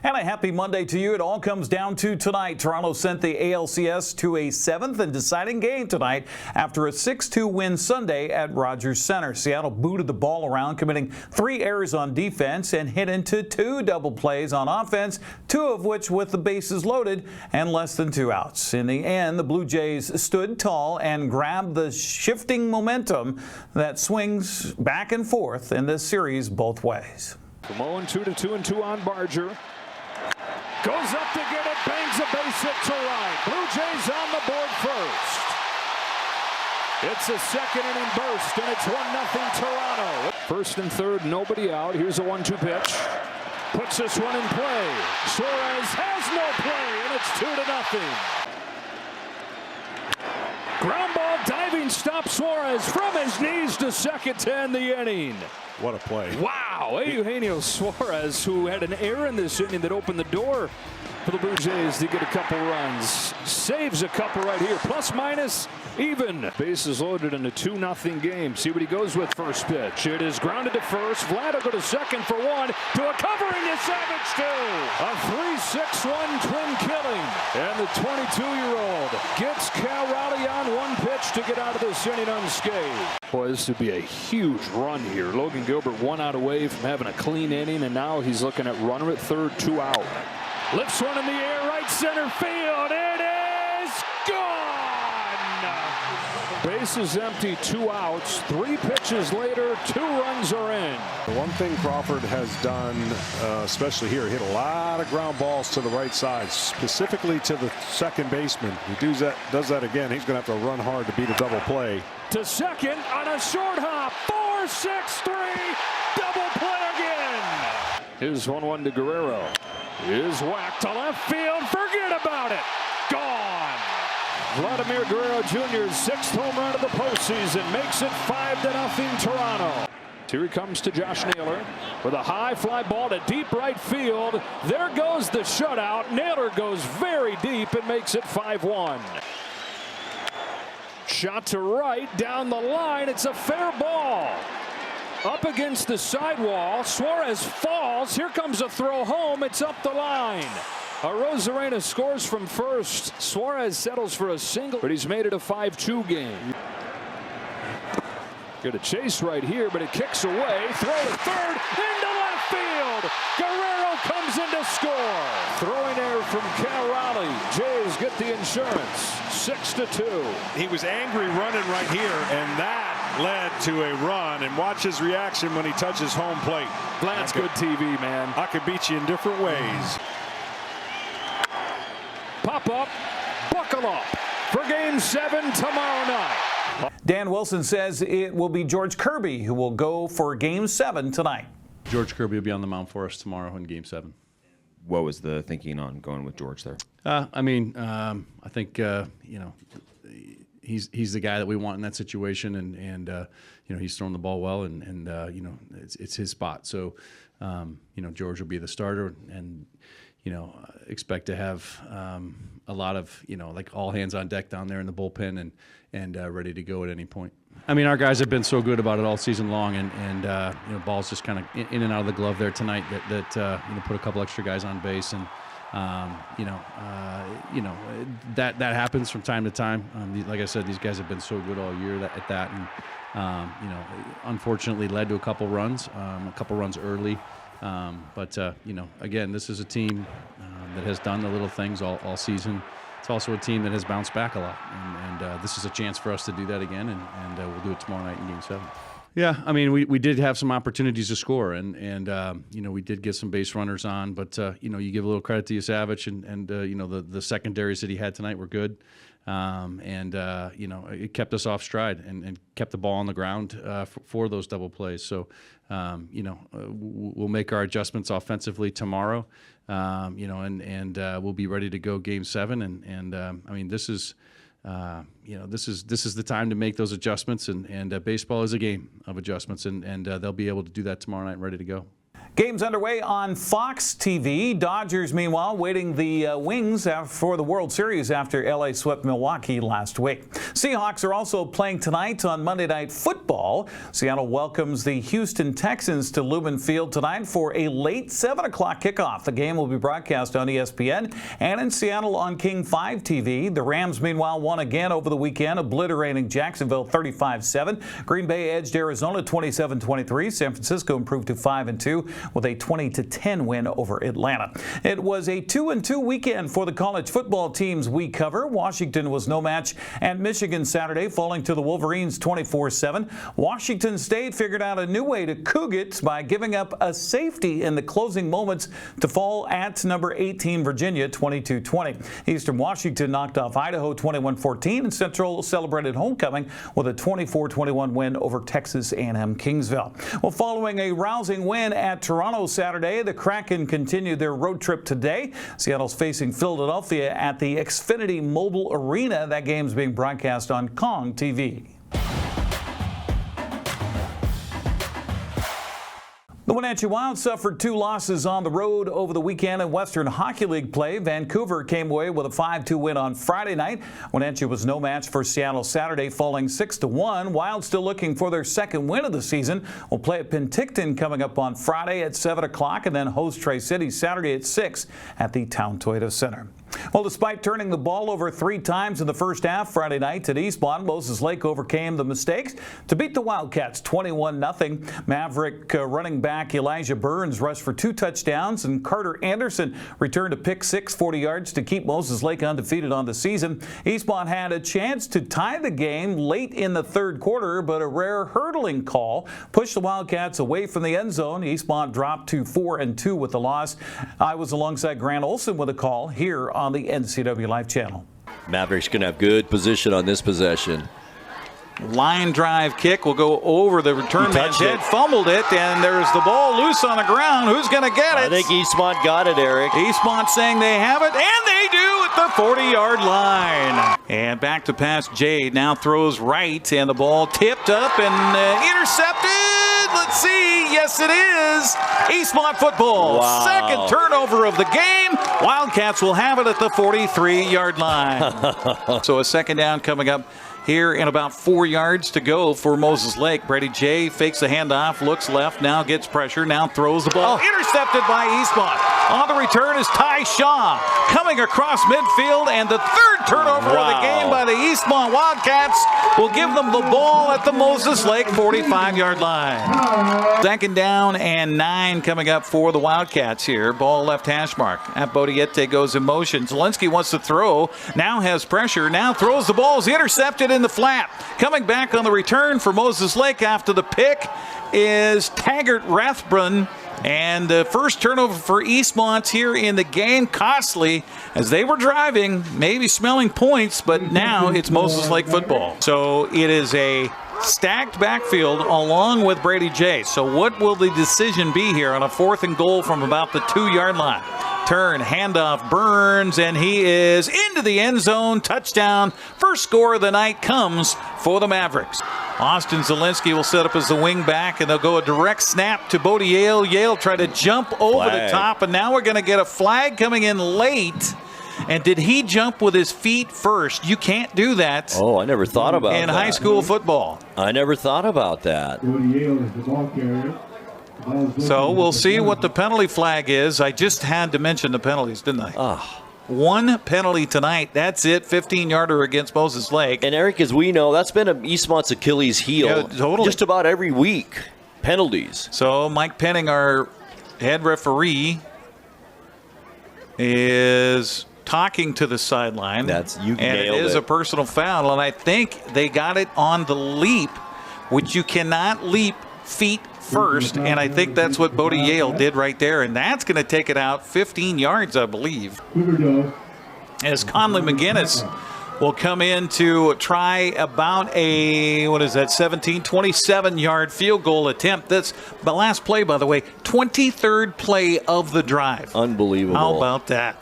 And a happy Monday to you. It all comes down to tonight. Toronto sent the ALCS to a 7th and deciding game tonight after a 6-2 win Sunday at Rogers Center. Seattle booted the ball around, committing 3 errors on defense and hit into 2 double plays on offense, 2 of which with the bases loaded and less than 2 outs. In the end, the Blue Jays stood tall and grabbed the shifting momentum that swings back and forth in this series both ways. From 0-2 to 2-2 on Barger. Goes up to get it, bangs a base hit to right. Blue Jays on the board first. It's a second inning burst, and it's 1-0 Toronto. First and third, nobody out. Here's a 1-2 pitch. Puts this one in play. Suarez has no play, and it's 2-0. Ground ball, diving stop. Suarez from his knees to second to end the inning. What a play. Wow. Eugenio Suarez, who had an error in this inning that opened the door for the Blue Jays to get a couple runs. Saves a couple right here. Plus minus even. Bases loaded in a 2-0 game. See what he goes with first pitch. It is grounded to first. Vlad will go to second for 1. To a covering to Savage 2. A 3-6-1 twin killing. And the 22-year-old gets Cal Rowley on 1 pitch to get out of this inning unscathed. Boy, this would be a huge run here. Logan Gilbert 1 out away from having a clean inning, and now he's looking at runner at third, 2 out. Lifts one in the air, right center field. It is gone. Base is empty, 2 outs. 3 pitches later, 2 runs are in. The one thing Crawford has done, especially here, hit a lot of ground balls to the right side, specifically to the second baseman. He does that again. He's going to have to run hard to beat a double play. To second on a short hop. 4-6-3. Double play again. Here's 1-1 to Guerrero. Is whacked to left field. Forget about it. Gone. Vladimir Guerrero Jr.'s 6th home run of the postseason makes it 5-0 Toronto. Here he comes to Josh Naylor with a high fly ball to deep right field. There goes the shutout. Naylor goes very deep and makes it 5-1. Shot to right down the line. It's a fair ball. Up against the sidewall. Suarez falls. Here comes a throw home. It's up the line. Arozarena scores from first. Suarez settles for a single, but he's made it a 5-2 game. Get a chase right here, but it kicks away. Throw to third, into left field. Guerrero comes in to score. Throwing error from Cal Rowley. Jays get the insurance. 6-2. He was angry running right here, and that led to a run. And watch his reaction when he touches home plate. That's good TV, man. I could beat you in different ways. Pop up, buckle up for Game 7 tomorrow night. Dan Wilson says it will be George Kirby who will go for Game 7 tonight. George Kirby will be on the mound for us tomorrow in Game 7. What was the thinking on going with George there? I think he's the guy that we want in that situation, and he's throwing the ball well, and it's his spot. So George will be the starter, and expect to have a lot of like all hands on deck down there in the bullpen and ready to go at any point. I mean, our guys have been so good about it all season long, and balls just kind of in and out of the glove there tonight that put a couple extra guys on base, and that happens from time to time. Like I said, these guys have been so good all year at that, and unfortunately led to a couple runs early. But again, this is a team that has done the little things all season. It's also a team that has bounced back a lot, and this is a chance for us to do that again, and we'll do it tomorrow night in Game 7. Yeah, I mean, we did have some opportunities to score, and we did get some base runners on, but you give a little credit to Savage, and the secondaries that he had tonight were good, it kept us off stride and kept the ball on the ground for those double plays. So we'll make our adjustments offensively tomorrow, and we'll be ready to go Game 7, and this is the time to make those adjustments, and baseball is a game of adjustments, and they'll be able to do that tomorrow night ready to go. Games underway on Fox TV. Dodgers, meanwhile, waiting the wings for the World Series after LA swept Milwaukee last week. Seahawks are also playing tonight on Monday Night Football. Seattle welcomes the Houston Texans to Lumen Field tonight for a late 7 o'clock kickoff. The game will be broadcast on ESPN and in Seattle on KING-5 TV. The Rams, meanwhile, won again over the weekend, obliterating Jacksonville 35-7. Green Bay edged Arizona 27-23. San Francisco improved to 5-2. with a 20-10 win over Atlanta. It was a 2-2 weekend for the college football teams we cover. Washington was no match at Michigan Saturday, falling to the Wolverines 24-7. Washington State figured out a new way to coug it by giving up a safety in the closing moments to fall at number 18 Virginia 22-20. Eastern Washington knocked off Idaho 21-14, and Central celebrated homecoming with a 24-21 win over Texas A&M Kingsville. Well, following a rousing win at Toronto Saturday, the Kraken continued their road trip today. Seattle's facing Philadelphia at the Xfinity Mobile Arena. That game's being broadcast on Kong TV. The Wenatchee Wild suffered 2 losses on the road over the weekend in Western Hockey League play. Vancouver came away with a 5-2 win on Friday night. Wenatchee was no match for Seattle Saturday, falling 6-1. Wild still looking for their second win of the season. Will play at Penticton coming up on Friday at 7 o'clock and then host Tri-City Saturday at 6 at the Town Toyota Center. Well, despite turning the ball over 3 times in the first half Friday night at Eastmont, Moses Lake overcame the mistakes to beat the Wildcats 21-0. Maverick running back Elijah Burns rushed for 2 touchdowns, and Carter Anderson returned a pick 6, 40 yards to keep Moses Lake undefeated on the season. Eastmont had a chance to tie the game late in the third quarter, but a rare hurdling call pushed the Wildcats away from the end zone. Eastmont dropped to 4-2 with the loss. I was alongside Grant Olson with a call here on the NCWLIFE channel. Mavericks going to have good position on this possession. Line drive kick will go over the return man's head, fumbled it, and there's the ball loose on the ground. Who's going to get it? I think Eastmont got it, Eric. Eastmont saying they have it, and they do at the 40-yard line. And back to pass. Jade now throws right, and the ball tipped up and intercepted. Let's see. Yes, it is. Eastmont football. Wow. Second turnover of the game. Wildcats will have it at the 43-yard line. So a second down coming up here in about 4 yards to go for Moses Lake. Brady J fakes the handoff, looks left, now gets pressure, now throws the ball. Intercepted by Eastmont. On the return is Ty Shaw coming across midfield, and the third turnover of the game by the Eastmont Wildcats will give them the ball at the Moses Lake 45-yard line. Second down and 9 coming up for the Wildcats here. Ball left hash mark. At Bodiette goes in motion. Zelensky wants to throw, now has pressure, now throws the ball, is intercepted in the flat. Coming back on the return for Moses Lake after the pick is Taggart Rathbun. And the first turnover for Eastmont here in the game, costly as they were driving, maybe smelling points, but now it's Moses Lake football. So it is a stacked backfield along with Brady J. So what will the decision be here on a 4th and goal from about the 2-yard line? Turn, handoff, Burns, and he is into the end zone. Touchdown. First score of the night comes for the Mavericks. Austin Zelensky will set up as the wing back, and they'll go a direct snap to Bodie Yale. Yale try to jump over the top, and now we're going to get a flag coming in late. And did he jump with his feet first? You can't do that. Oh, I never thought about that. In high school football. I never thought about that. So we'll see what the penalty flag is. I just had to mention the penalties, didn't I? One penalty tonight. That's it. 15-yarder against Moses Lake. And Eric, as we know, that's been Eastmont's Achilles heel. Yeah, totally. Just about every week. Penalties. So Mike Penning, our head referee, is talking to the sideline. You and it is a personal foul, and I think they got it on the leap, which you cannot leap feet first, and I think that's what Bodie Yale did right there, and that's going to take it out 15 yards, I believe. As Conley McGinnis will come in to try about a, 27-yard field goal attempt. That's the last play, by the way, 23rd play of the drive. Unbelievable. How about that?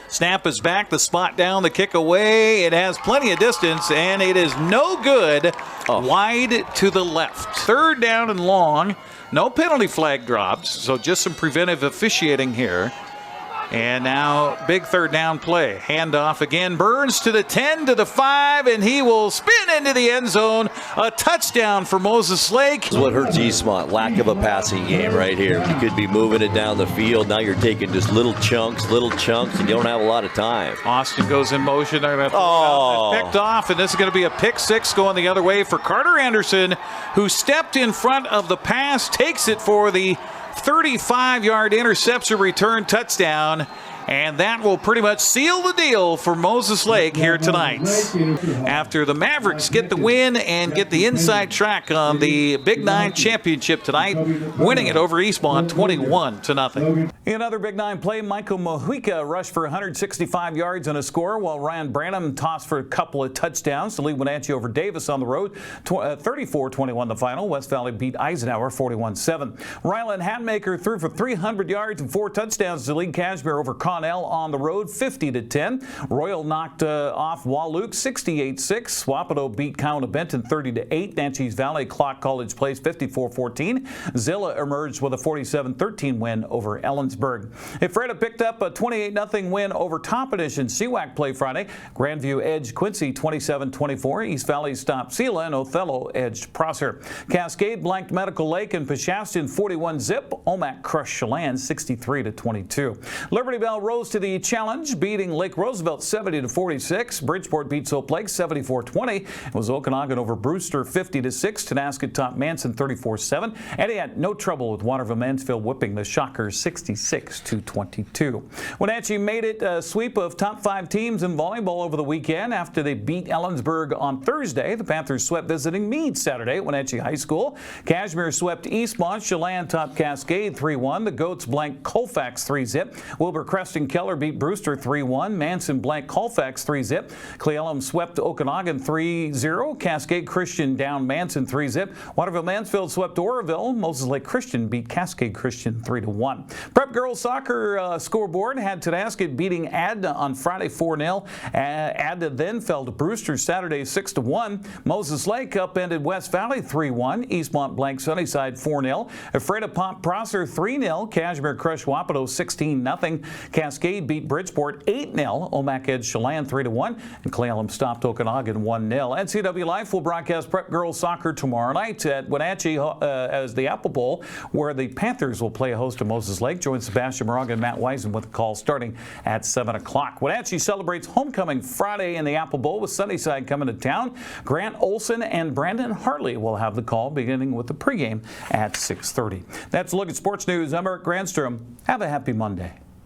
Snap is back, the spot down, the kick away. It has plenty of distance, and it is no good. Wide to the left. Third down and long. No penalty flag dropped, so just some preventive officiating here. And now, big third down play. Handoff again. Burns to the 10, to the 5, and he will spin into the end zone. A touchdown for Moses Lake. This is what hurts Eastmont. Lack of a passing game right here. You could be moving it down the field. Now you're taking just little chunks, and you don't have a lot of time. Austin goes in motion. They're going to throw it out. Picked off, and this is going to be a pick six going the other way for Carter Anderson, who stepped in front of the pass, takes it for the 35-yard interception return touchdown, and that will pretty much seal the deal for Moses Lake here tonight. After the Mavericks get the win and get the inside track on the Big Nine championship tonight, winning it over Eastmont 21-0. In other Big Nine play, Michael Mojica rushed for 165 yards and a score, while Ryan Branham tossed for a couple of touchdowns to lead Wenatchee over Davis on the road. 34-21 the final. West Valley beat Eisenhower 41-7. Ryland Hatmaker threw for 300 yards and 4 touchdowns to lead Kashmir over Connell on the road 50-10. Royal knocked off Wahluke 68-6. Wapato beat County Benton 30-8. Natchez Valley clocked College Place 54-14. Zilla emerged with a 47-13 win over Ellensburg. Ephrata picked up a 28-0 win over Toppenish in CWAC play Friday. Grandview edged Quincy 27-24. East Valley stopped Sela, and Othello edged Prosser. Cascade blanked Medical Lake and Peshastin 41-zip. Omak crushed Chelan 63-22. Liberty Bell rose to the challenge, beating Lake Roosevelt 70-46. Bridgeport beat Soap Lake 74-20. It was Okanagan over Brewster 50-6. Tenasket topped Manson 34-7. And he had no trouble with Waterville Mansfield whipping the Shockers 66-22. Wenatchee made it a sweep of top 5 teams in volleyball over the weekend after they beat Ellensburg on Thursday. The Panthers swept visiting Meade Saturday at Wenatchee High School. Kashmir swept Eastmont. Chelan topped Cascade 3-1. The Goats blanked Colfax 3-zip. Wilbur Creston Keller beat Brewster 3-1. Manson blanked Colfax 3-zip. Cle Elum swept Okanagan 3-0. Cascade Christian down Manson 3-zip. Waterville Mansfield swept Oroville. Moses Lake Christian beat Cascade Christian 3-1. Prep girls soccer scoreboard had Tenasket beating Adna on Friday 4-0. Adna then fell to Brewster Saturday 6-1. Moses Lake upended West Valley 3-1. Eastmont blanked Sunnyside 4-0. Ephrata popped Prosser 3-0. Kashmir crushed Wapato 16-0. Cascade beat Bridgeport 8-0. Omak edged Chelan 3-1. And Cle Elum stopped Okanagan 1-0. NCWLIFE will broadcast prep girls soccer tomorrow night at Wenatchee as the Apple Bowl, where the Panthers will play a host to Moses Lake. Join Sebastian Moraga and Matt Wiesen with the call starting at 7 o'clock. Wenatchee celebrates homecoming Friday in the Apple Bowl with Sunnyside coming to town. Grant Olson and Brandon Hartley will have the call beginning with the pregame at 6:30. That's a look at sports news. I'm Eric Granstrom. Have a happy Monday.